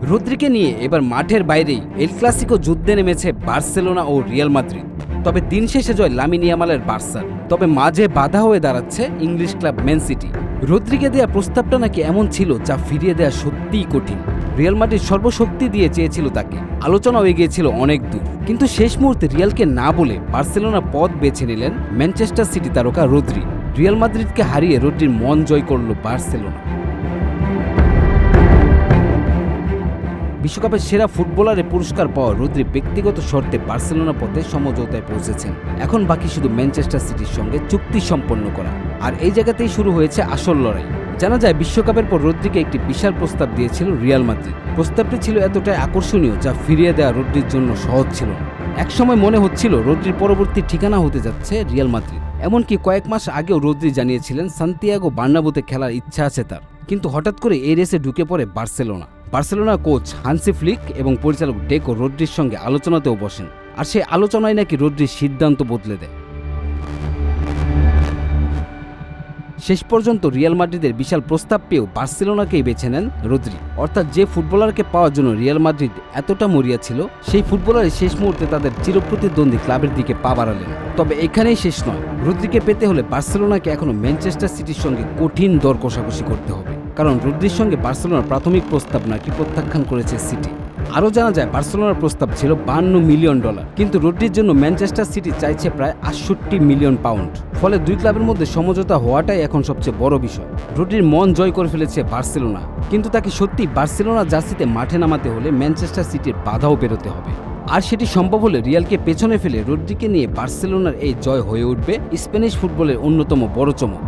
রদ্রিকে নিয়ে এবার মাঠের বাইরেই এল ক্লাসিকো যুদ্ধে নেমেছে বার্সেলোনা ও রিয়াল মাদ্রিদ। তবে দিন শেষে জয় লামিন ইয়ামালের বার্সার। তবে মাঝে বাধা হয়ে দাঁড়াচ্ছে ইংলিশ ক্লাব ম্যান সিটি। রদ্রিকে দেয়া প্রস্তাবটা নাকি এমন ছিল যা ফিরিয়ে দেওয়া সত্যিই কঠিন। রিয়াল মাদ্রিদ সর্বশক্তি দিয়ে চেয়েছিল তাকে, আলোচনাও এগিয়েছিল অনেক দূর। কিন্তু শেষ মুহূর্তে রিয়ালকে না বলে বার্সেলোনা পথ বেছে নিলেন ম্যানচেস্টার সিটি তারকা রদ্রি। রিয়াল মাদ্রিদকে হারিয়ে রদ্রির মন জয় করল বার্সেলোনা। বিশ্বকাপের সেরা ফুটবলারের পুরস্কার পাওয়া রদ্রি ব্যক্তিগত শর্তে বার্সেলোনা পথে সমঝোতায় পৌঁছেছেন। এখন বাকি শুধু ম্যানচেস্টার সিটির সঙ্গে চুক্তি সম্পন্ন করা। আর এই জায়গাতেই শুরু হয়েছে আসল লড়াই। জানা যায় বিশ্বকাপের পর রদ্রিকে একটি বিশাল প্রস্তাব দিয়েছিল রিয়াল মাদ্রিদ। প্রস্তাবটি ছিল এতটাই আকর্ষণীয় যা ফিরিয়ে দেওয়া রদ্রির জন্য সহজ ছিল না। একসময় মনে হচ্ছিল রদ্রির পরবর্তী ঠিকানা হতে যাচ্ছে রিয়াল মাদ্রিদ। এমনকি কয়েক মাস আগেও রদ্রি জানিয়েছিলেন সান্তিয়াগো বার্নাব্যুতে খেলার ইচ্ছা আছে তার। কিন্তু হঠাৎ করে এই রেসে ঢুকে পড়ে বার্সেলোনা কোচ হান্সি ফ্লিক এবং পরিচালক ডেকো রদ্রির সঙ্গে আলোচনাতেও বসেন। আর সেই আলোচনায় নাকি রদ্রির সিদ্ধান্ত বদলে দেয়। শেষ পর্যন্ত রিয়াল মাদ্রিদের বিশাল প্রস্তাব পেয়েও বার্সেলোনাকেই বেছে নেন রদ্রি। অর্থাৎ যে ফুটবলারকে পাওয়ার জন্য রিয়াল মাদ্রিদ এতটা মরিয়া ছিল, সেই ফুটবলারই শেষ মুহূর্তে তাদের চিরপ্রতিদ্বন্দ্বী ক্লাবের দিকে পা বাড়ালেন। তবে এখানেই শেষ নয়। রদ্রিকে পেতে হলে বার্সেলোনাকে এখনো ম্যানচেস্টার সিটির সঙ্গে কঠিন দর কষাকষি করতে হবে, কারণ রদ্রির সঙ্গে বার্সেলোনার প্রাথমিক প্রস্তাব নাকি প্রত্যাখ্যান করেছে সিটি। আরও জানা যায় বার্সেলোনার প্রস্তাব ছিল $52 মিলিয়ন, কিন্তু রদ্রির জন্য ম্যানচেস্টার সিটি চাইছে প্রায় $68 মিলিয়ন। ফলে দুই ক্লাবের মধ্যে সমঝোতা হওয়াটাই এখন সবচেয়ে বড় বিষয়। রদ্রির মন জয় করে ফেলেছে বার্সেলোনা, কিন্তু তাকে সত্যি বার্সেলোনা জার্সিতে মাঠে নামাতে হলে ম্যানচেস্টার সিটির বাধাও পেরোতে হবে। আর সেটি সম্ভব হলে রিয়ালকে পেছনে ফেলে রদ্রিকে নিয়ে বার্সেলোনার এই জয় হয়ে উঠবে স্প্যানিশ ফুটবলের অন্যতম বড় চমক।